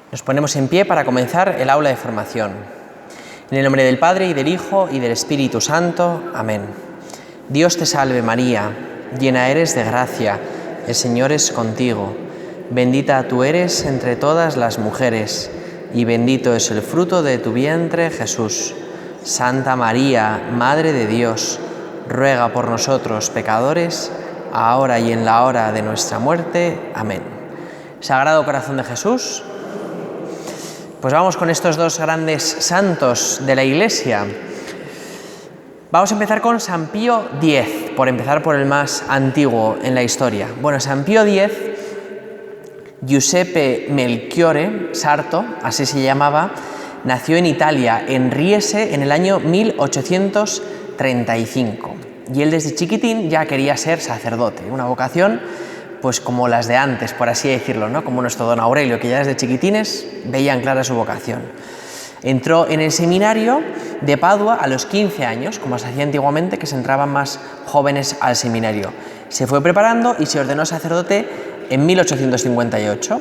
Nos ponemos en pie para comenzar el aula de formación. En el nombre del Padre, y del Hijo, y del Espíritu Santo. Amén. Dios te salve María, llena eres de gracia, el Señor es contigo. Bendita tú eres entre todas las mujeres, y bendito es el fruto de tu vientre, Jesús. Santa María, Madre de Dios, ruega por nosotros pecadores, ahora y en la hora de nuestra muerte. Amén. Sagrado Corazón de Jesús. Pues vamos con estos dos grandes santos de la Iglesia. Vamos a empezar con San Pío X, por empezar por el más antiguo en la historia. Bueno, San Pío X, Giuseppe Melchiorre Sarto, así se llamaba, nació en Italia, en Riese, en el año 1835. Y él desde chiquitín ya quería ser sacerdote, una vocación pues como las de antes, por así decirlo, ¿no? Como nuestro don Aurelio, que ya desde chiquitines veían clara su vocación. Entró en el seminario de Padua a los 15 años, como se hacía antiguamente, que se entraban más jóvenes al seminario. Se fue preparando y se ordenó sacerdote en 1858.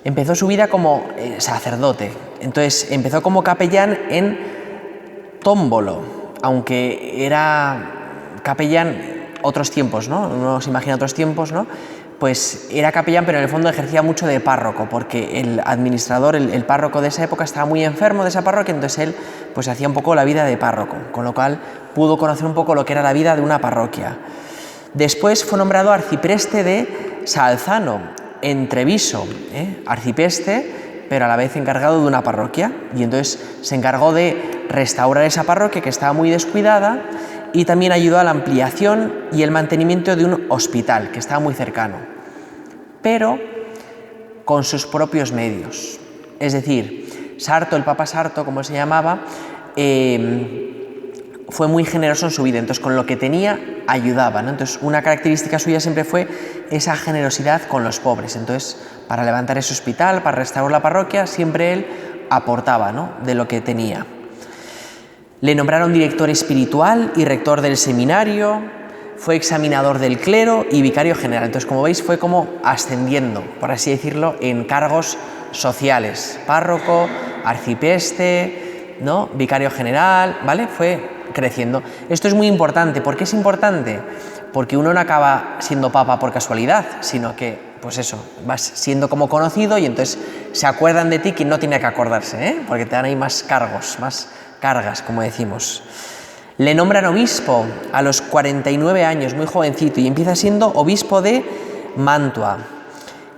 Empezó su vida como sacerdote, entonces empezó como capellán en Tómbolo, aunque era capellán otros tiempos, ¿no? Uno se imagina otros tiempos, ¿no? Pues era capellán, pero en el fondo ejercía mucho de párroco, porque el administrador, el párroco de esa época, estaba muy enfermo de esa parroquia, entonces él pues hacía un poco la vida de párroco, con lo cual pudo conocer un poco lo que era la vida de una parroquia. Después fue nombrado arcipreste de Salzano, en Treviso, arcipreste, pero a la vez encargado de una parroquia, y entonces se encargó de restaurar esa parroquia que estaba muy descuidada, y también ayudó a la ampliación y el mantenimiento de un hospital que estaba muy cercano, pero con sus propios medios. Es decir, Sarto, el Papa Sarto, como se llamaba, fue muy generoso en su vida, entonces con lo que tenía ayudaba, ¿no? Entonces una característica suya siempre fue esa generosidad con los pobres. Entonces, para levantar ese hospital, para restaurar la parroquia, siempre él aportaba, ¿no?, de lo que tenía. Le nombraron director espiritual y rector del seminario, fue examinador del clero y vicario general. Entonces, como veis, fue como ascendiendo, por así decirlo, en cargos sociales. Párroco, arcipreste, ¿no?, vicario general, ¿vale? Fue creciendo. Esto es muy importante. ¿Por qué es importante? Porque uno no acaba siendo papa por casualidad, sino que, pues eso, vas siendo como conocido y entonces se acuerdan de ti quien no tiene que acordarse, porque te dan ahí más cargos, más cargas, como decimos. Le nombran obispo a los 49 años, muy jovencito, y empieza siendo obispo de Mantua,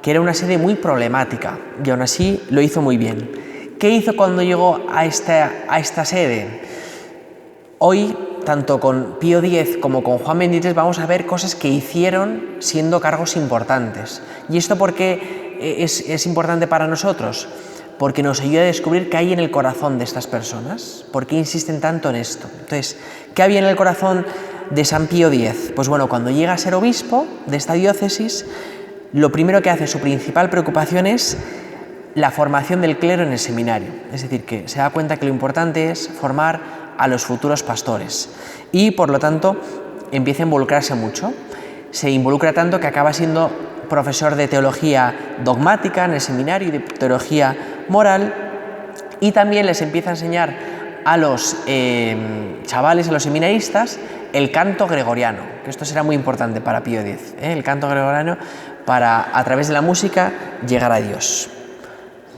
que era una sede muy problemática, y aún así lo hizo muy bien. ¿Qué hizo cuando llegó a esta sede? Hoy, tanto con Pío X como con Juan XXIII, vamos a ver cosas que hicieron siendo cargos importantes. ¿Y esto por qué es importante para nosotros? Porque nos ayuda a descubrir qué hay en el corazón de estas personas, por qué insisten tanto en esto. Entonces, ¿qué había en el corazón de San Pío X? Pues bueno, cuando llega a ser obispo de esta diócesis, lo primero que hace, su principal preocupación es la formación del clero en el seminario. Es decir, que se da cuenta que lo importante es formar a los futuros pastores. Y, por lo tanto, empieza a involucrarse mucho. Se involucra tanto que acaba siendo profesor de teología dogmática en el seminario y de teología moral, y también les empieza a enseñar a los chavales, a los seminaristas, el canto gregoriano, que esto será muy importante para Pío X, el canto gregoriano, para a través de la música llegar a Dios.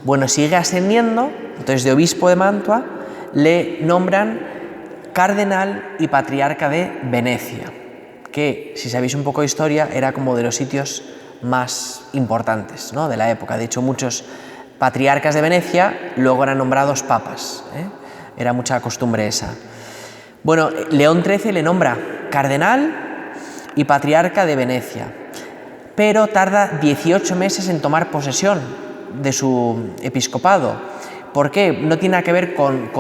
Bueno, sigue ascendiendo, entonces de obispo de Mantua le nombran cardenal y patriarca de Venecia, que, si sabéis un poco de historia, era como de los sitios más importantes, ¿no?, de la época. De hecho, muchos patriarcas de Venecia luego eran nombrados papas, era mucha costumbre esa. Bueno, León XIII le nombra cardenal y patriarca de Venecia, pero tarda 18 meses en tomar posesión de su episcopado. ¿Por qué? No tiene nada que ver con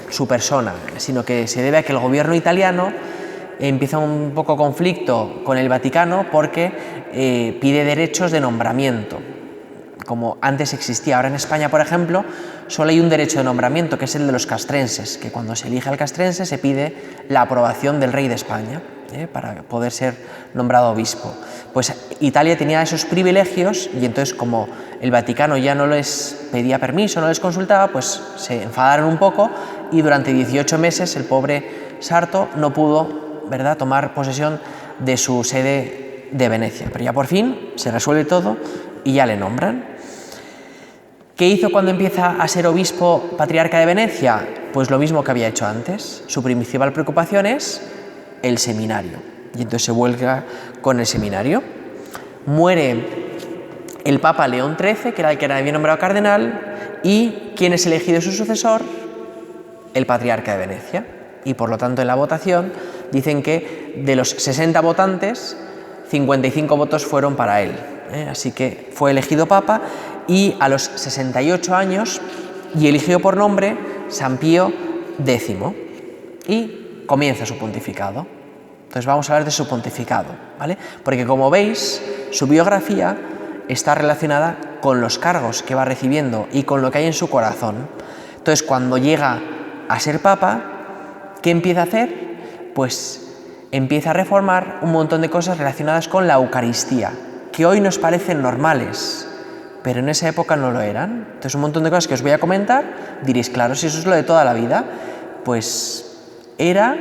su persona, sino que se debe a que el gobierno italiano empieza un poco conflicto con el Vaticano porque pide derechos de nombramiento. como antes existía. Ahora en España, por ejemplo, solo hay un derecho de nombramiento, que es el de los castrenses, que cuando se elige al castrense se pide la aprobación del rey de España para poder ser nombrado obispo. Pues Italia tenía esos privilegios y entonces, como el Vaticano ya no les pedía permiso, no les consultaba, pues se enfadaron un poco y durante 18 meses el pobre Sarto no pudo, ¿verdad?, tomar posesión de su sede de Venecia. Pero ya por fin se resuelve todo y ya le nombran. ¿Qué hizo cuando empieza a ser obispo patriarca de Venecia? Pues lo mismo que había hecho antes. Su principal preocupación es el seminario. Y entonces se vuelca con el seminario. Muere el Papa León XIII, que era el que había nombrado cardenal, y ¿quién es elegido su sucesor? El patriarca de Venecia. Y por lo tanto en la votación dicen que de los 60 votantes, 55 votos fueron para él. Así que fue elegido Papa y a los 68 años y eligió por nombre San Pío X y comienza su pontificado. Entonces vamos a hablar de su pontificado, ¿vale? Porque como veis, su biografía está relacionada con los cargos que va recibiendo y con lo que hay en su corazón. Entonces cuando llega a ser Papa, ¿qué empieza a hacer? Pues empieza a reformar un montón de cosas relacionadas con la Eucaristía, que hoy nos parecen normales, pero en esa época no lo eran. Entonces un montón de cosas que os voy a comentar, diréis, claro, si eso es lo de toda la vida, pues era,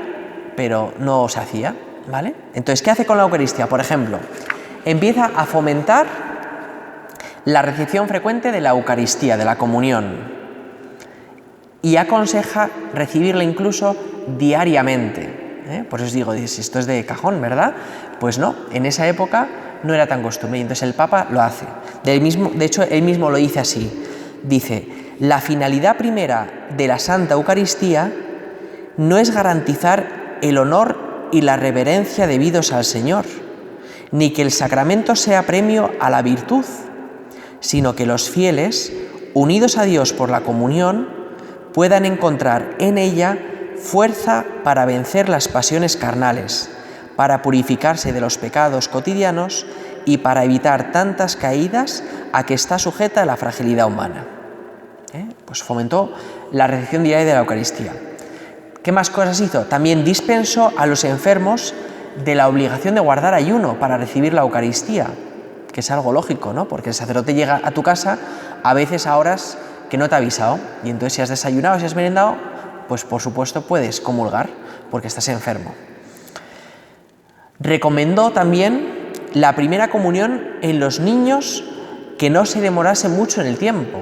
pero no se hacía, ¿vale? Entonces, ¿qué hace con la Eucaristía? Por ejemplo, empieza a fomentar la recepción frecuente de la Eucaristía, de la comunión, y aconseja recibirla incluso diariamente. Por eso os digo, si esto es de cajón, ¿verdad? Pues no, en esa época no era tan costumbre y entonces el Papa lo hace. De hecho, él mismo lo dice así. Dice, la finalidad primera de la Santa Eucaristía no es garantizar el honor y la reverencia debidos al Señor, ni que el sacramento sea premio a la virtud, sino que los fieles, unidos a Dios por la comunión, puedan encontrar en ella fuerza para vencer las pasiones carnales, para purificarse de los pecados cotidianos y para evitar tantas caídas a que está sujeta la fragilidad humana. Pues fomentó la recepción diaria de la Eucaristía. ¿Qué más cosas hizo? También dispensó a los enfermos de la obligación de guardar ayuno para recibir la Eucaristía, que es algo lógico, ¿no? Porque el sacerdote llega a tu casa a veces a horas que no te ha avisado y entonces si has desayunado, si has merendado, pues por supuesto puedes comulgar porque estás enfermo. Recomendó también la primera comunión en los niños que no se demorase mucho en el tiempo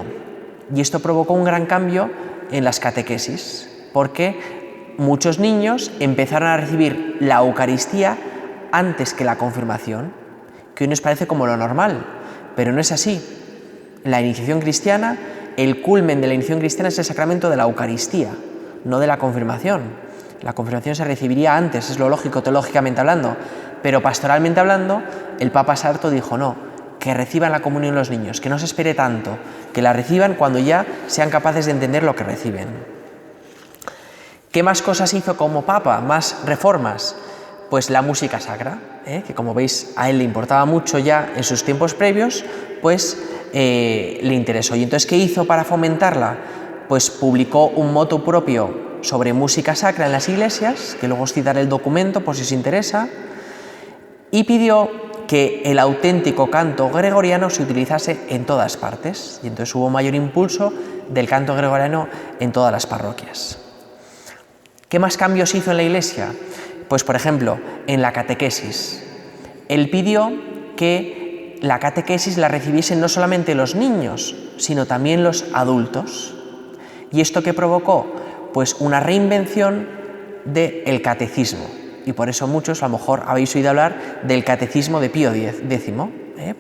y esto provocó un gran cambio en las catequesis porque muchos niños empezaron a recibir la Eucaristía antes que la confirmación, que hoy nos parece como lo normal, pero no es así. La iniciación cristiana, el culmen de la iniciación cristiana es el sacramento de la Eucaristía, no de la confirmación. La confirmación se recibiría antes, es lo lógico teológicamente hablando, pero pastoralmente hablando, el Papa Sarto dijo no, que reciban la comunión los niños, que no se espere tanto, que la reciban cuando ya sean capaces de entender lo que reciben. ¿Qué más cosas hizo como Papa? Más reformas. Pues la música sacra, que como veis a él le importaba mucho ya en sus tiempos previos, pues le interesó. ¿Y entonces qué hizo para fomentarla? Pues publicó un motu propio sobre música sacra en las iglesias, que luego os citaré el documento por si os interesa, y pidió que el auténtico canto gregoriano se utilizase en todas partes. Y entonces hubo mayor impulso del canto gregoriano en todas las parroquias. ¿Qué más cambios hizo en la Iglesia? Pues, por ejemplo, en la catequesis. Él pidió que la catequesis la recibiesen no solamente los niños, sino también los adultos. ¿Y esto qué provocó? Pues una reinvención del catecismo. Y por eso muchos a lo mejor habéis oído hablar del catecismo de Pío X,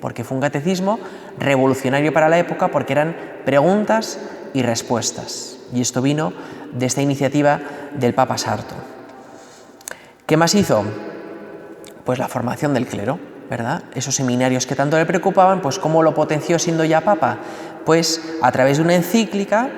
porque fue un catecismo revolucionario para la época porque eran preguntas y respuestas. Y esto vino de esta iniciativa del Papa Sarto. ¿Qué más hizo? Pues la formación del clero, ¿verdad? Esos seminarios que tanto le preocupaban, pues ¿cómo lo potenció siendo ya Papa? Pues a través de una encíclica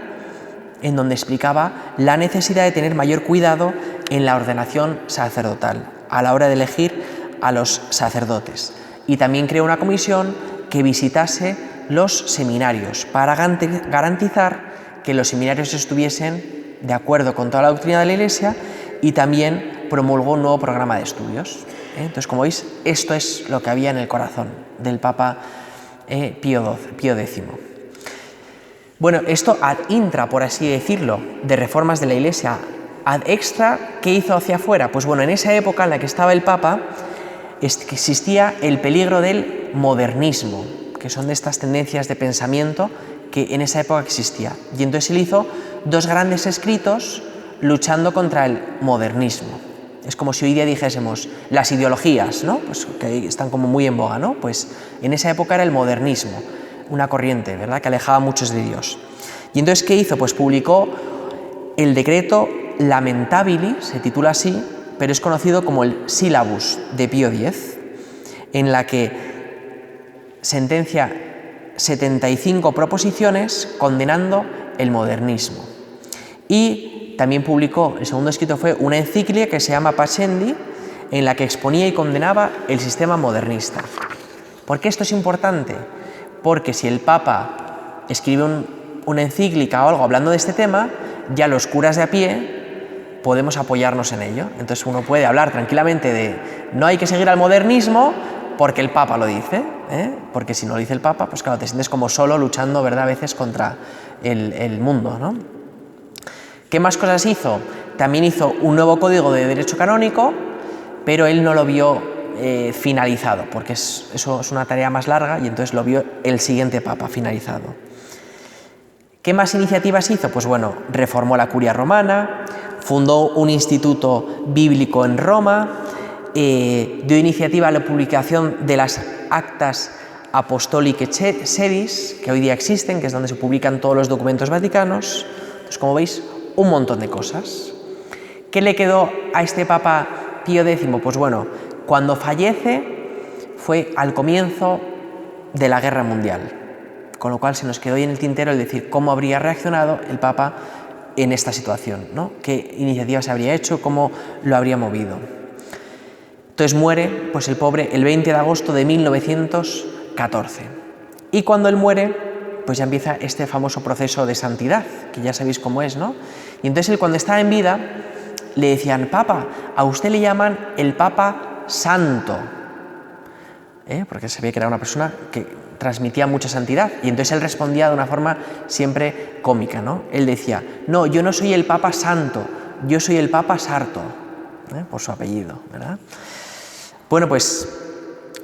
en donde explicaba la necesidad de tener mayor cuidado en la ordenación sacerdotal, a la hora de elegir a los sacerdotes. Y también creó una comisión que visitase los seminarios para garantizar que los seminarios estuviesen de acuerdo con toda la doctrina de la Iglesia, y también promulgó un nuevo programa de estudios. Entonces, como veis, esto es lo que había en el corazón del Papa Pío X. Bueno, esto ad intra, por así decirlo, de reformas de la Iglesia. Ad extra, ¿qué hizo hacia afuera? Pues bueno, en esa época en la que estaba el Papa, existía el peligro del modernismo, que son de estas tendencias de pensamiento que en esa época existía. Y entonces él hizo 2 grandes escritos luchando contra el modernismo. Es como si hoy día dijésemos las ideologías, ¿no? Pues que están como muy en boga, ¿no? Pues en esa época era el modernismo, una corriente, ¿verdad?, que alejaba a muchos de Dios. Y entonces, ¿qué hizo? Pues publicó el decreto Lamentabili, se titula así, pero es conocido como el Sílabus de Pío X, en la que sentencia 75 proposiciones condenando el modernismo. Y también publicó, el segundo escrito fue una encíclica que se llama Pascendi, en la que exponía y condenaba el sistema modernista. ¿Por qué esto es importante? Porque si el Papa escribe una encíclica o algo hablando de este tema, ya los curas de a pie podemos apoyarnos en ello. Entonces uno puede hablar tranquilamente de no hay que seguir al modernismo porque el Papa lo dice, porque si no lo dice el Papa, pues claro, te sientes como solo luchando, ¿verdad?, a veces contra el mundo, ¿no? ¿Qué más cosas hizo? También hizo un nuevo código de derecho canónico, pero él no lo vio finalizado, porque eso es una tarea más larga, y entonces lo vio el siguiente Papa finalizado. ¿Qué más iniciativas hizo? Pues bueno, reformó la curia romana, fundó un instituto bíblico en Roma, dio iniciativa a la publicación de las Actas Apostolicae Sedis, que hoy día existen, que es donde se publican todos los documentos vaticanos. Entonces, como veis, un montón de cosas. ¿Qué le quedó a este Papa Pío X? Pues bueno, cuando fallece fue al comienzo de la Guerra Mundial, con lo cual se nos quedó ahí en el tintero el decir cómo habría reaccionado el Papa en esta situación, ¿no? ¿Qué iniciativas habría hecho? ¿Cómo lo habría movido? Entonces muere, pues el pobre, el 20 de agosto de 1914. Y cuando él muere, pues ya empieza este famoso proceso de santidad, que ya sabéis cómo es, ¿no? Y entonces él, cuando estaba en vida, le decían: Papa, a usted le llaman el Papa Santo, porque se veía que era una persona que transmitía mucha santidad. Y entonces él respondía de una forma siempre cómica, ¿no? Él decía: no, yo no soy el Papa Santo, yo soy el Papa Sarto, por su apellido, ¿verdad? Bueno, pues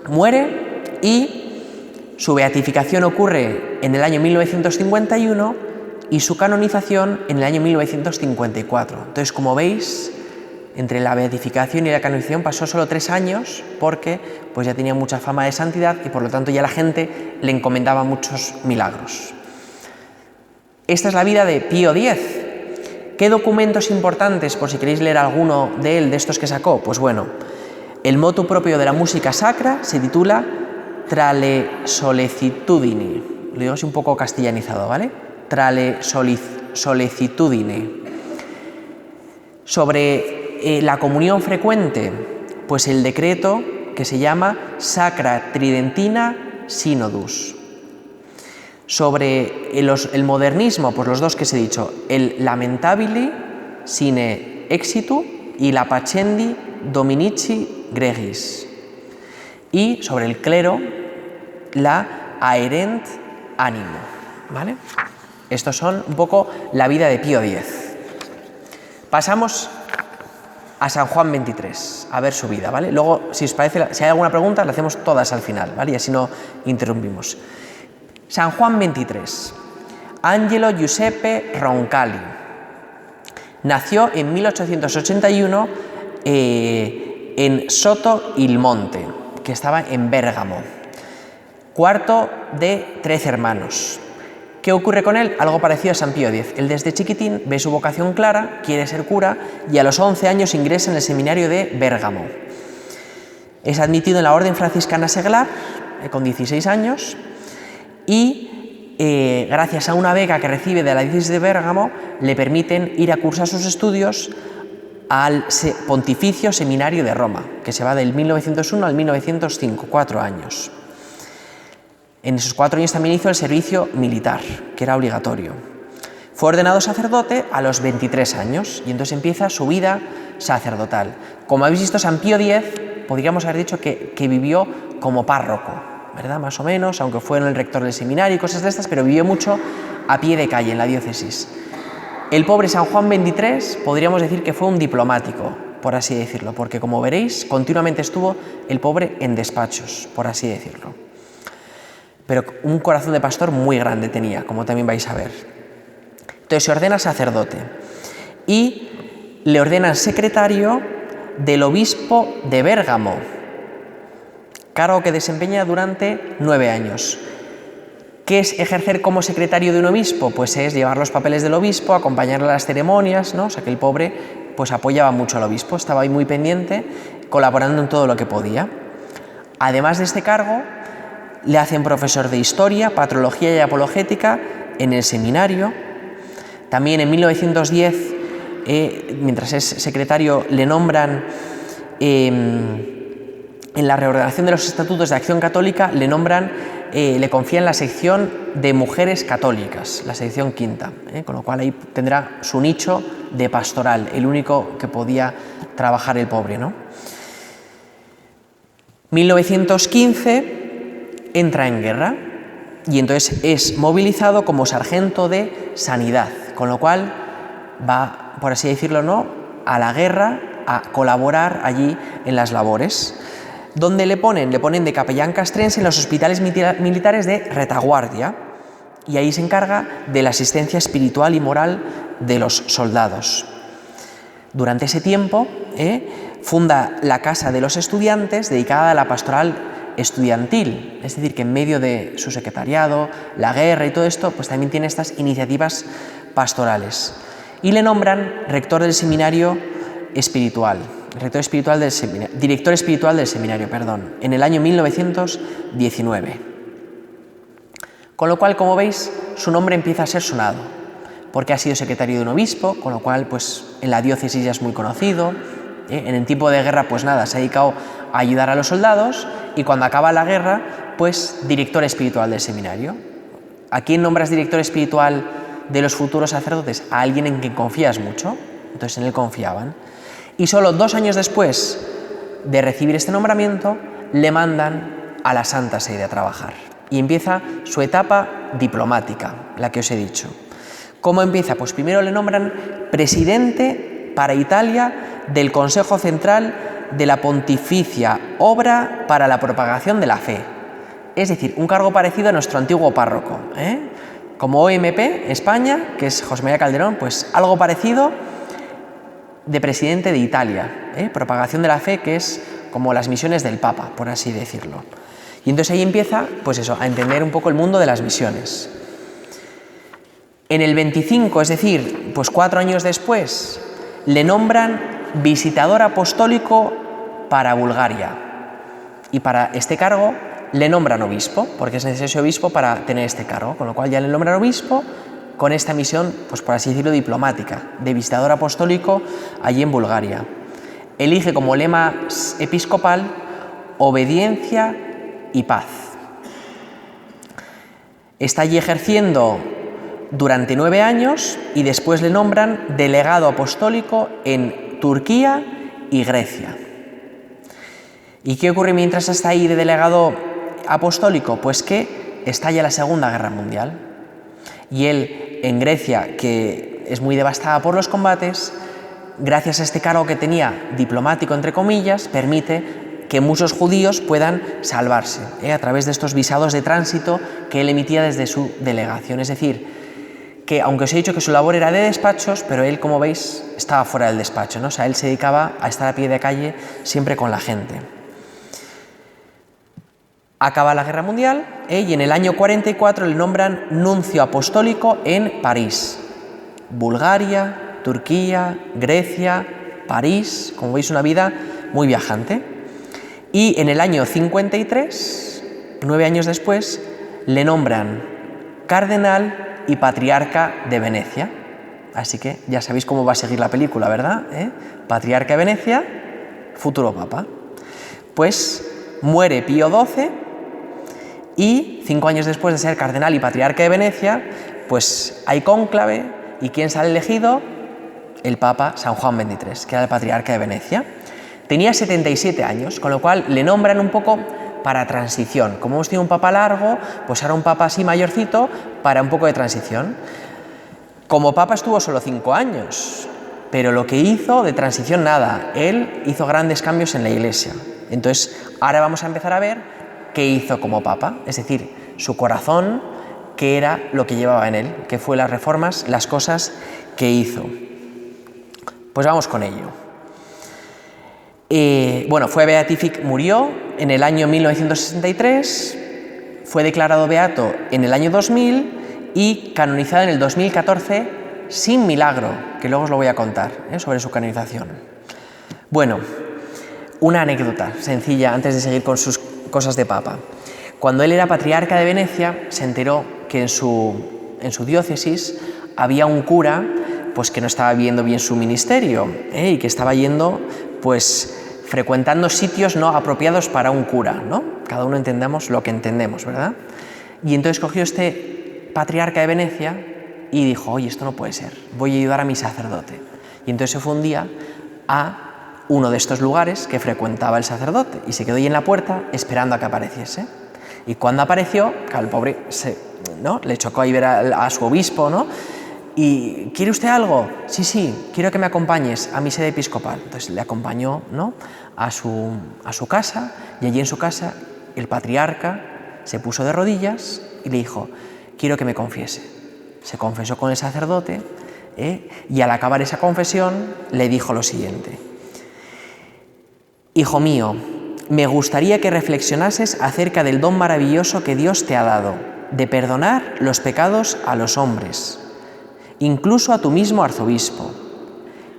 muere y su beatificación ocurre en el año 1951 y su canonización en el año 1954. Entonces, como veis, entre la beatificación y la canonización pasó solo 3 años, porque pues ya tenía mucha fama de santidad y por lo tanto ya la gente le encomendaba muchos milagros. Esta es la vida de Pío X. ¿Qué documentos importantes, por si queréis leer alguno de él, de estos que sacó? Pues bueno, el motu propio de la música sacra se titula Trale Solecitudine. Lo digo así un poco castellanizado, ¿vale? Trale Solecitudine. Sobre la comunión frecuente, pues el decreto que se llama Sacra Tridentina Synodus. Sobre el modernismo, pues los dos que os he dicho, el Lamentabili sine exitu y la Pascendi Dominici Gregis. Y sobre el clero, la Aerent Animo, ¿vale? Estos son un poco la vida de Pío X. Pasamos a San Juan XXIII, a ver su vida, ¿vale? Luego, si os parece, si hay alguna pregunta, la hacemos todas al final, ¿vale? Y así no interrumpimos. San Juan XXIII, Angelo Giuseppe Roncalli. Nació en 1881 en Soto il Monte, que estaba en Bérgamo. Cuarto de 13 hermanos. ¿Qué ocurre con él? Algo parecido a San Pío X. Él desde chiquitín ve su vocación clara, quiere ser cura y a los 11 años ingresa en el seminario de Bérgamo. Es admitido en la orden franciscana seglar con 16 años y gracias a una beca que recibe de la diócesis de Bérgamo le permiten ir a cursar sus estudios al Pontificio Seminario de Roma, que se va del 1901 al 1905, 4 años. En esos 4 años también hizo el servicio militar, que era obligatorio. Fue ordenado sacerdote a los 23 años y entonces empieza su vida sacerdotal. Como habéis visto, San Pío X, podríamos haber dicho que vivió como párroco, ¿verdad? Más o menos, aunque fue el rector del seminario y cosas de estas, pero vivió mucho a pie de calle en la diócesis. El pobre San Juan XXIII podríamos decir que fue un diplomático, por así decirlo, porque como veréis, continuamente estuvo el pobre en despachos, por así decirlo. Pero un corazón de pastor muy grande tenía, como también vais a ver. Entonces se ordena sacerdote y le ordenan secretario del obispo de Bérgamo, cargo que desempeña durante 9 años. ¿Qué es ejercer como secretario de un obispo? Pues es llevar los papeles del obispo, acompañarle a las ceremonias, ¿no? O sea que el pobre pues apoyaba mucho al obispo, estaba ahí muy pendiente, colaborando en todo lo que podía. Además de este cargo, le hacen profesor de historia, patrología y apologética en el seminario. También en 1910, mientras es secretario, le nombran, en la reordenación de los estatutos de Acción Católica, le confían la sección de mujeres católicas, la sección quinta, con lo cual ahí tendrá su nicho de pastoral, el único que podía trabajar el pobre, ¿no? 1915 entra en guerra y entonces es movilizado como sargento de sanidad, con lo cual va, por así decirlo, ¿no?, a la guerra a colaborar allí en las labores. ¿Dónde le ponen? Le ponen de capellán castrense en los hospitales militares de retaguardia y ahí se encarga de la asistencia espiritual y moral de los soldados. Durante ese tiempo funda la Casa de los Estudiantes dedicada a la pastoral estudiantil, es decir, que en medio de su secretariado, la guerra y todo esto, pues también tiene estas iniciativas pastorales. Y le nombran rector del seminario espiritual. Director espiritual del seminario, en el año 1919. Con lo cual, como veis, su nombre empieza a ser sonado, porque ha sido secretario de un obispo, con lo cual, pues en la diócesis ya es muy conocido. En el tiempo de guerra, pues nada, se ha dedicado a ayudar a los soldados y cuando acaba la guerra, pues director espiritual del seminario. ¿A quién nombras director espiritual de los futuros sacerdotes? A alguien en quien confías mucho, entonces en él confiaban. Y solo 2 años después de recibir este nombramiento, le mandan a la Santa Sede a trabajar. Y empieza su etapa diplomática, la que os he dicho. ¿Cómo empieza? Pues primero le nombran presidente para Italia del Consejo Central de la Pontificia Obra para la Propagación de la Fe. Es decir, un cargo parecido a nuestro antiguo párroco. Como OMP, España, que es José María Calderón, pues algo parecido de presidente de Italia, propagación de la fe, que es como las misiones del Papa, por así decirlo. Y entonces ahí empieza, pues eso, a entender un poco el mundo de las misiones. En el 25, es decir, pues 4 años después, le nombran visitador apostólico para Bulgaria. Y para este cargo le nombran obispo, porque es necesario obispo para tener este cargo, con lo cual ya le nombran obispo, con esta misión, pues por así decirlo, diplomática, de visitador apostólico allí en Bulgaria. Elige como lema episcopal obediencia y paz. Está allí ejerciendo durante 9 años y después le nombran delegado apostólico en Turquía y Grecia. ¿Y qué ocurre mientras está ahí de delegado apostólico? Pues que estalla la Segunda Guerra Mundial y él, en Grecia, que es muy devastada por los combates, gracias a este cargo que tenía diplomático, entre comillas, permite que muchos judíos puedan salvarse a través de estos visados de tránsito que él emitía desde su delegación. Es decir, que aunque os he dicho que su labor era de despachos, pero él, como veis, estaba fuera del despacho, ¿no? O sea, él se dedicaba a estar a pie de calle siempre con la gente. Acaba la Guerra Mundial y en el año 44 le nombran nuncio apostólico en París. Bulgaria, Turquía, Grecia, París, como veis, una vida muy viajante. Y en el año 53, 9 años después, le nombran cardenal y patriarca de Venecia. Así que ya sabéis cómo va a seguir la película, ¿verdad? Patriarca de Venecia, futuro papa. Pues muere Pío XII Y 5 años después de ser cardenal y patriarca de Venecia, pues hay cónclave, ¿y quién sale elegido? El Papa San Juan XXIII, que era el patriarca de Venecia. Tenía 77 años, con lo cual le nombran un poco para transición. Como hemos tenido un papa largo, pues ahora un papa así mayorcito para un poco de transición. Como papa estuvo solo 5 años, pero lo que hizo de transición nada. Él hizo grandes cambios en la Iglesia. Entonces, ahora vamos a empezar a ver qué hizo como papa, es decir, su corazón, qué era lo que llevaba en él, qué fue las reformas, las cosas que hizo. Pues vamos con ello. Fue murió en el año 1963, fue declarado beato en el año 2000 y canonizado en el 2014 sin milagro, que luego os lo voy a contar sobre su canonización. Bueno, una anécdota sencilla antes de seguir con sus cosas de papa. Cuando él era patriarca de Venecia, se enteró que en su diócesis había un cura pues que no estaba viviendo bien su ministerio y que estaba yendo pues frecuentando sitios no apropiados para un cura, ¿no? Cada uno entendamos lo que entendemos, ¿verdad? Y entonces cogió este patriarca de Venecia y dijo, oye, esto no puede ser, voy a ayudar a mi sacerdote. Y entonces se fue un día a uno de estos lugares que frecuentaba el sacerdote y se quedó ahí en la puerta esperando a que apareciese. Y cuando apareció, claro, el pobre le chocó ahí ver a su obispo, ¿no? ¿Y quiere usted algo? Sí, quiero que me acompañes a mi sede episcopal. Entonces le acompañó, ¿no?, a su casa, y allí en su casa el patriarca se puso de rodillas y le dijo, quiero que me confiese. Se confesó con el sacerdote y al acabar esa confesión le dijo lo siguiente: hijo mío, me gustaría que reflexionases acerca del don maravilloso que Dios te ha dado, de perdonar los pecados a los hombres, incluso a tu mismo arzobispo.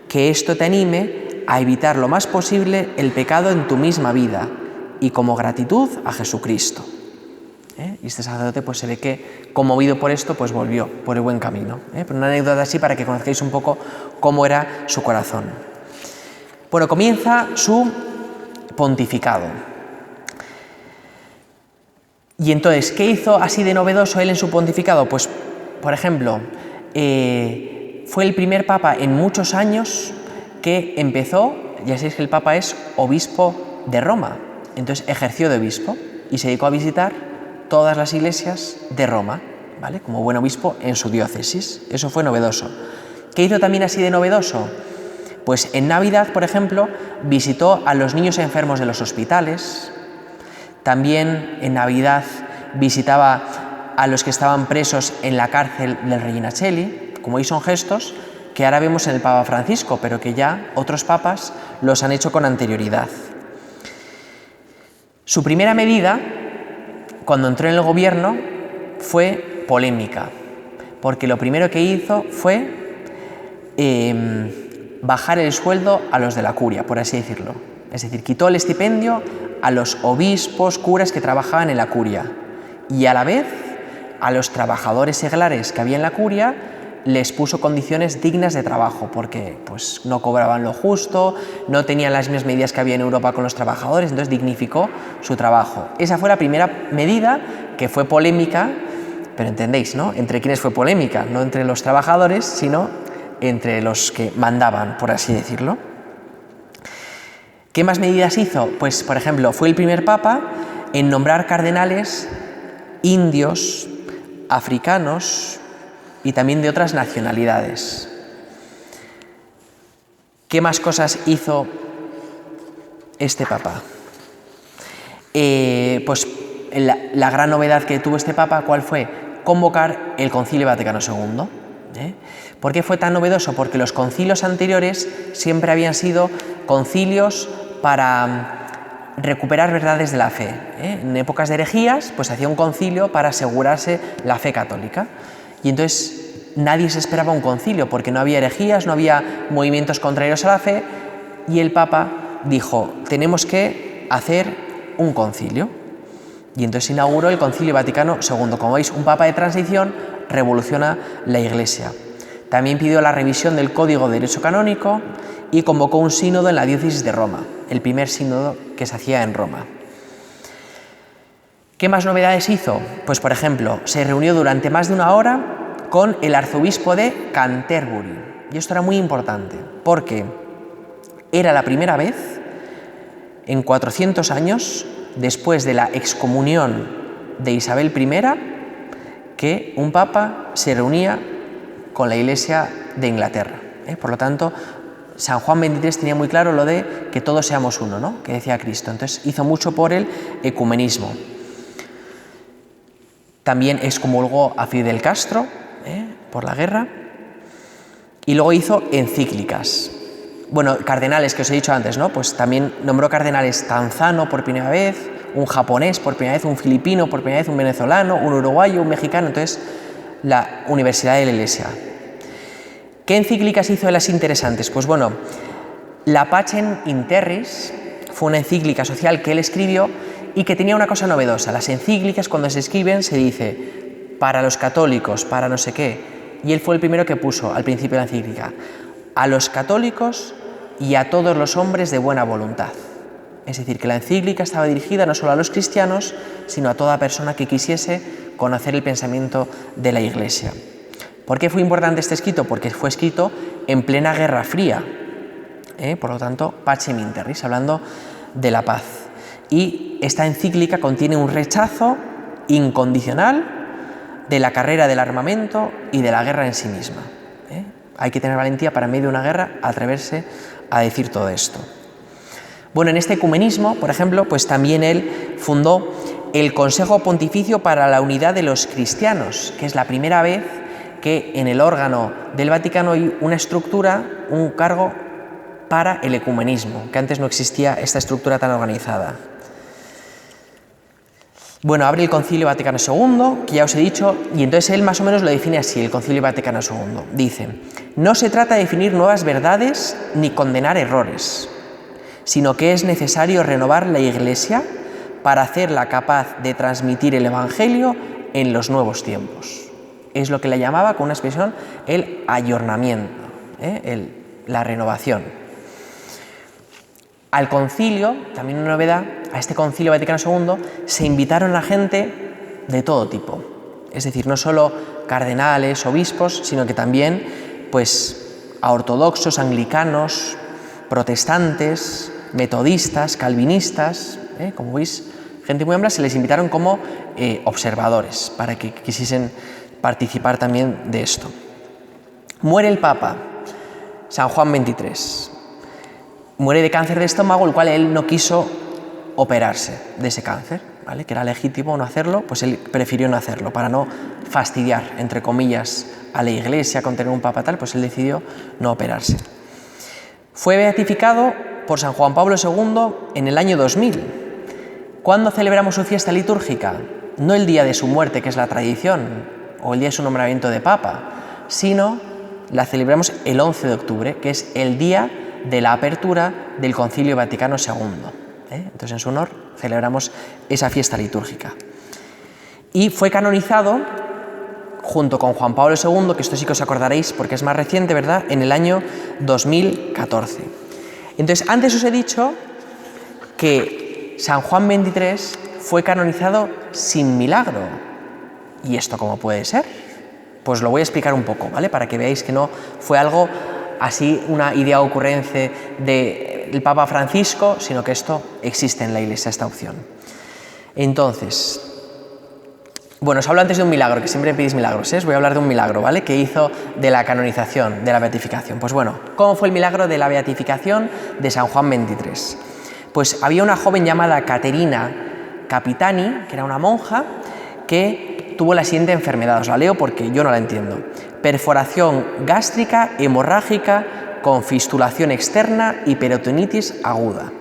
Que esto te anime a evitar lo más posible el pecado en tu misma vida y como gratitud a Jesucristo. Y este sacerdote pues se ve que, conmovido por esto, pues volvió por el buen camino. Pero una anécdota así para que conozcáis un poco cómo era su corazón. Bueno, comienza su pontificado. Y entonces, ¿qué hizo así de novedoso él en su pontificado? Pues, por ejemplo, fue el primer papa en muchos años que empezó, ya sabéis que el papa es obispo de Roma, entonces ejerció de obispo y se dedicó a visitar todas las iglesias de Roma, ¿vale?, como buen obispo en su diócesis. Eso fue novedoso. ¿Qué hizo también así de novedoso? Pues en Navidad, por ejemplo, visitó a los niños enfermos de los hospitales. También en Navidad visitaba a los que estaban presos en la cárcel del Regina Coeli. Como veis, son gestos que ahora vemos en el Papa Francisco, pero que ya otros papas los han hecho con anterioridad. Su primera medida, cuando entró en el gobierno, fue polémica, porque lo primero que hizo fue bajar el sueldo a los de la curia, por así decirlo. Es decir, quitó el estipendio a los obispos, curas que trabajaban en la curia, y a la vez a los trabajadores seglares que había en la curia les puso condiciones dignas de trabajo, porque pues, no cobraban lo justo, no tenían las mismas medidas que había en Europa con los trabajadores, entonces dignificó su trabajo. Esa fue la primera medida, que fue polémica, pero entendéis, ¿no?, entre quienes fue polémica, no entre los trabajadores, sino entre los que mandaban, por así decirlo. ¿Qué más medidas hizo? Pues, por ejemplo, fue el primer papa en nombrar cardenales indios, africanos y también de otras nacionalidades. ¿Qué más cosas hizo este papa? Pues la gran novedad que tuvo este papa, ¿cuál fue? Convocar el Concilio Vaticano II. ¿Por qué fue tan novedoso? Porque los concilios anteriores siempre habían sido concilios para recuperar verdades de la fe. En épocas de herejías, pues hacía un concilio para asegurarse la fe católica. Y entonces nadie se esperaba un concilio, porque no había herejías, no había movimientos contrarios a la fe, y el Papa dijo, tenemos que hacer un concilio. Y entonces inauguró el Concilio Vaticano II. Como veis, un Papa de transición revoluciona la Iglesia. También pidió la revisión del Código de Derecho Canónico y convocó un sínodo en la diócesis de Roma, el primer sínodo que se hacía en Roma. ¿Qué más novedades hizo? Pues, por ejemplo, se reunió durante más de una hora con el arzobispo de Canterbury. Y esto era muy importante, porque era la primera vez en 400 años, después de la excomunión de Isabel I, que un papa se reunía con la Iglesia de Inglaterra. Por lo tanto, San Juan XXIII tenía muy claro lo de que todos seamos uno, ¿no?, que decía Cristo. Entonces hizo mucho por el ecumenismo. También excomulgó a Fidel Castro por la guerra, y luego hizo encíclicas. Bueno, cardenales que os he dicho antes, ¿no? Pues también nombró cardenales tanzano por primera vez, un japonés por primera vez, un filipino por primera vez, un venezolano, un uruguayo, un mexicano. Entonces, la Universidad de la Iglesia. ¿Qué encíclicas hizo de las interesantes? Pues bueno, la Pacem in Terris fue una encíclica social que él escribió y que tenía una cosa novedosa. Las encíclicas, cuando se escriben, se dice para los católicos, para no sé qué. Y él fue el primero que puso al principio de la encíclica: a los católicos y a todos los hombres de buena voluntad. Es decir, que la encíclica estaba dirigida no solo a los cristianos, sino a toda persona que quisiese conocer el pensamiento de la Iglesia. ¿Por qué fue importante este escrito? Porque fue escrito en plena Guerra Fría. Por lo tanto, Pacem in Terris, hablando de la paz. Y esta encíclica contiene un rechazo incondicional de la carrera del armamento y de la guerra en sí misma. Hay que tener valentía para en medio de una guerra atreverse a decir todo esto. Bueno, en este ecumenismo, por ejemplo, pues también él fundó el Consejo Pontificio para la Unidad de los Cristianos, que es la primera vez que en el órgano del Vaticano hay una estructura, un cargo para el ecumenismo, que antes no existía esta estructura tan organizada. Bueno, abre el Concilio Vaticano II, que ya os he dicho, y entonces él más o menos lo define así, el Concilio Vaticano II. Dice: no se trata de definir nuevas verdades ni condenar errores, sino que es necesario renovar la Iglesia para hacerla capaz de transmitir el Evangelio en los nuevos tiempos. Es lo que le llamaba, con una expresión, el ayornamiento, la renovación. Al concilio, también una novedad, a este Concilio Vaticano II se invitaron a gente de todo tipo. Es decir, no solo cardenales, obispos, sino que también pues, a ortodoxos, anglicanos, protestantes, metodistas, calvinistas. Como veis, gente muy amplia, se les invitaron como observadores para que quisiesen participar también de esto. Muere el Papa, San Juan XXIII. Muere de cáncer de estómago, el cual él no quiso operarse de ese cáncer, ¿vale? Que era legítimo no hacerlo, pues él prefirió no hacerlo, para no fastidiar, entre comillas, a la Iglesia con tener un papa tal, pues él decidió no operarse. Fue beatificado por San Juan Pablo II en el año 2000. ¿Cuándo celebramos su fiesta litúrgica? No el día de su muerte, que es la tradición, o el día de su nombramiento de papa, sino la celebramos el 11 de octubre, que es el día de la apertura del Concilio Vaticano II. Entonces, en su honor, celebramos esa fiesta litúrgica. Y fue canonizado, junto con Juan Pablo II, que esto sí que os acordaréis porque es más reciente, ¿verdad?, en el año 2014. Entonces, antes os he dicho que San Juan XXIII fue canonizado sin milagro. ¿Y esto cómo puede ser? Pues lo voy a explicar un poco, ¿vale?, para que veáis que no fue algo así, una idea o ocurrencia del Papa Francisco, sino que esto existe en la Iglesia, esta opción. Entonces, bueno, os hablo antes de un milagro, que siempre me pedís milagros, os voy a hablar de un milagro, ¿vale?, que hizo de la canonización, de la beatificación. Pues bueno, ¿cómo fue el milagro de la beatificación de San Juan XXIII? Pues había una joven llamada Caterina Capitani, que era una monja, que tuvo la siguiente enfermedad. Os la leo porque yo no la entiendo: perforación gástrica hemorrágica con fistulación externa y peritonitis aguda.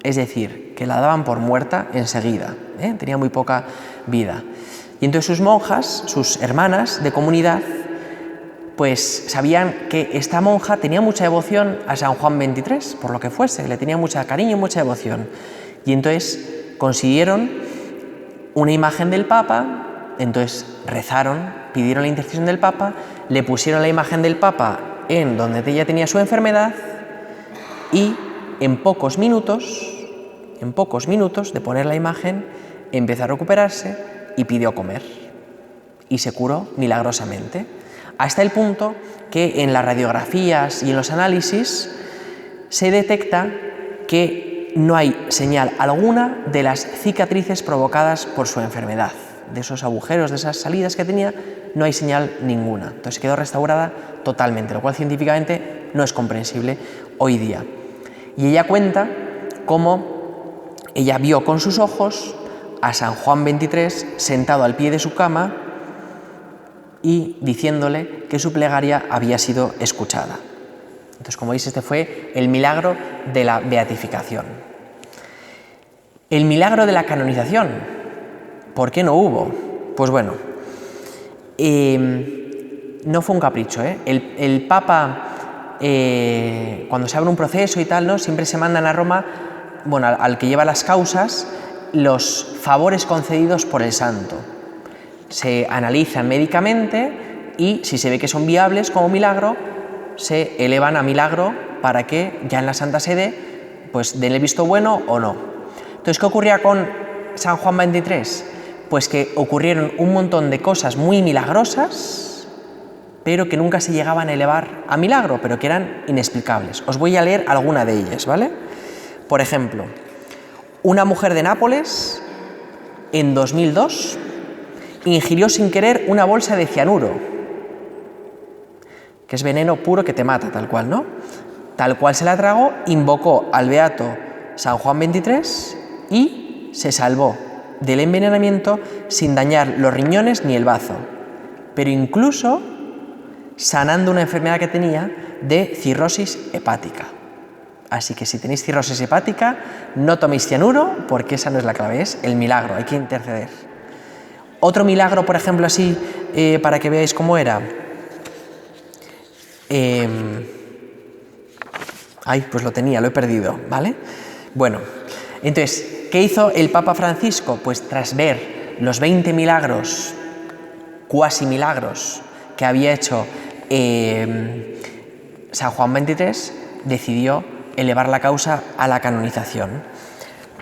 Es decir, que la daban por muerta enseguida, tenía muy poca vida. Y entonces sus monjas, sus hermanas de comunidad, pues sabían que esta monja tenía mucha devoción a San Juan XXIII, por lo que fuese, le tenía mucho cariño y mucha devoción. Y entonces consiguieron una imagen del Papa, entonces rezaron, pidieron la intercesión del Papa, le pusieron la imagen del Papa en donde ella tenía su enfermedad y en pocos minutos de poner la imagen, empezó a recuperarse y pidió comer. Y se curó milagrosamente. Hasta el punto que en las radiografías y en los análisis se detecta que no hay señal alguna de las cicatrices provocadas por su enfermedad. De esos agujeros, de esas salidas que tenía, no hay señal ninguna. Entonces quedó restaurada totalmente, lo cual científicamente no es comprensible hoy día. Y ella cuenta cómo ella vio con sus ojos a San Juan XXIII sentado al pie de su cama y diciéndole que su plegaria había sido escuchada. Entonces, como veis, este fue el milagro de la beatificación. El milagro de la canonización, ¿por qué no hubo? Pues bueno, no fue un capricho, ¿eh? El Papa, cuando se abre un proceso y tal, ¿no?, siempre se mandan a Roma, bueno, al que lleva las causas, los favores concedidos por el santo. Se analizan médicamente y si se ve que son viables como milagro, se elevan a milagro para que ya en la Santa Sede pues den el visto bueno o no. Entonces, ¿qué ocurría con San Juan XXIII? Pues que ocurrieron un montón de cosas muy milagrosas, pero que nunca se llegaban a elevar a milagro, pero que eran inexplicables. Os voy a leer alguna de ellas, ¿vale? Por ejemplo, una mujer de Nápoles, en 2002, ingirió sin querer una bolsa de cianuro, que es veneno puro que te mata, tal cual, ¿no? Tal cual se la tragó, invocó al beato San Juan XXIII y se salvó del envenenamiento sin dañar los riñones ni el bazo, pero incluso sanando una enfermedad que tenía de cirrosis hepática. Así que si tenéis cirrosis hepática, no toméis cianuro, porque esa no es la clave, es el milagro, hay que interceder. Otro milagro, por ejemplo, así, para que veáis cómo era. Pues lo tenía, lo he perdido, ¿vale? Bueno, entonces, ¿qué hizo el Papa Francisco? Pues tras ver los 20 milagros, cuasi milagros, que había hecho San Juan XXIII, decidió elevar la causa a la canonización.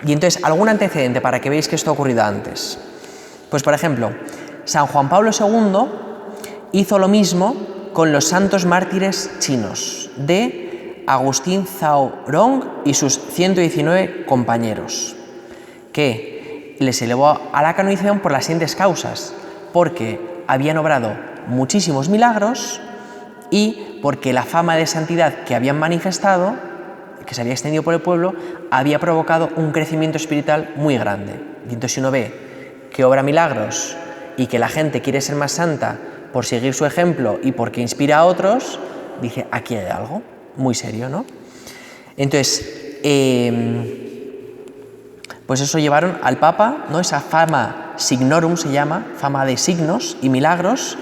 Y entonces, algún antecedente para que veáis que esto ha ocurrido antes. Pues, por ejemplo, San Juan Pablo II hizo lo mismo con los santos mártires chinos de Agustín Zhaorong y sus 119 compañeros, que les elevó a la canonización por las siguientes causas: porque habían obrado muchísimos milagros y porque la fama de santidad que habían manifestado, que se había extendido por el pueblo, había provocado un crecimiento espiritual muy grande. Y entonces, si uno ve que obra milagros y que la gente quiere ser más santa por seguir su ejemplo y porque inspira a otros, dice, aquí hay algo muy serio, ¿no? Entonces, pues eso llevaron al Papa, ¿no?, esa fama signorum se llama, fama de signos y milagros,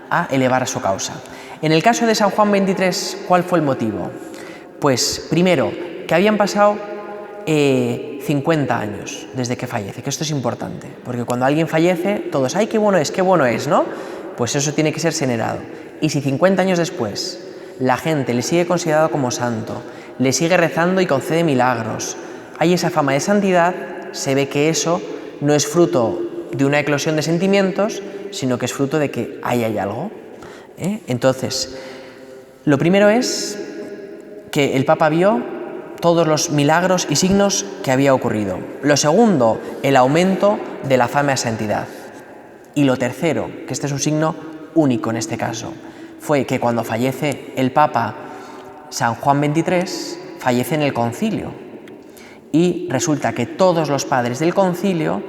a elevar a su causa. En el caso de San Juan XXIII, ¿cuál fue el motivo? Pues primero, que habían pasado 50 años desde que fallece, que esto es importante, porque cuando alguien fallece, todos, ¡ay, qué bueno es!, ¿no? Pues eso tiene que ser venerado. Y si 50 años después la gente le sigue considerado como santo, le sigue rezando y concede milagros, hay esa fama de santidad, se ve que eso no es fruto de una eclosión de sentimientos, sino que es fruto de que ahí hay algo. Entonces, lo primero es que el Papa vio todos los milagros y signos que había ocurrido. Lo segundo, el aumento de la fama de santidad. Y lo tercero, que este es un signo único en este caso, fue que cuando fallece el Papa San Juan XXIII, fallece en el concilio. Y resulta que todos los padres del concilio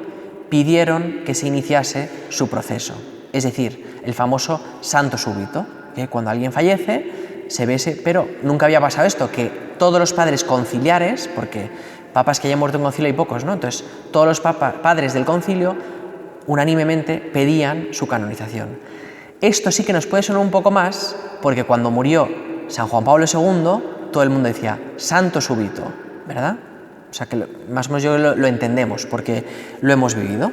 pidieron que se iniciase su proceso. Es decir, el famoso santo súbito, que cuando alguien fallece se ve ese, pero nunca había pasado esto, que todos los padres conciliares, porque papas que hayan muerto en concilio hay pocos, ¿no? Entonces, todos los padres del concilio unánimemente pedían su canonización. Esto sí que nos puede sonar un poco más, porque cuando murió San Juan Pablo II, todo el mundo decía, santo súbito, ¿verdad? O sea que más o menos yo lo entendemos, porque lo hemos vivido,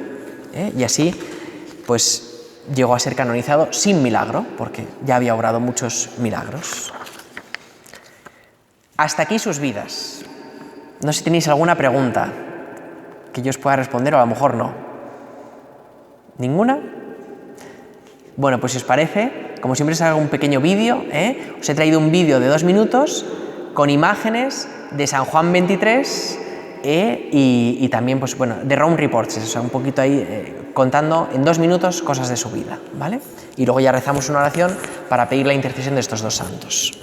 y así, pues, llegó a ser canonizado sin milagro, porque ya había obrado muchos milagros. Hasta aquí sus vidas. No sé si tenéis alguna pregunta. que yo os pueda responder o a lo mejor no. ¿Ninguna? Bueno, pues si os parece, como siempre os hago un pequeño vídeo, os he traído un vídeo de 2 minutos con imágenes de San Juan 23 y también pues, bueno, de Rome Reports, o sea, un poquito ahí contando en 2 minutos cosas de su vida, ¿vale? Y luego ya rezamos una oración para pedir la intercesión de estos dos santos.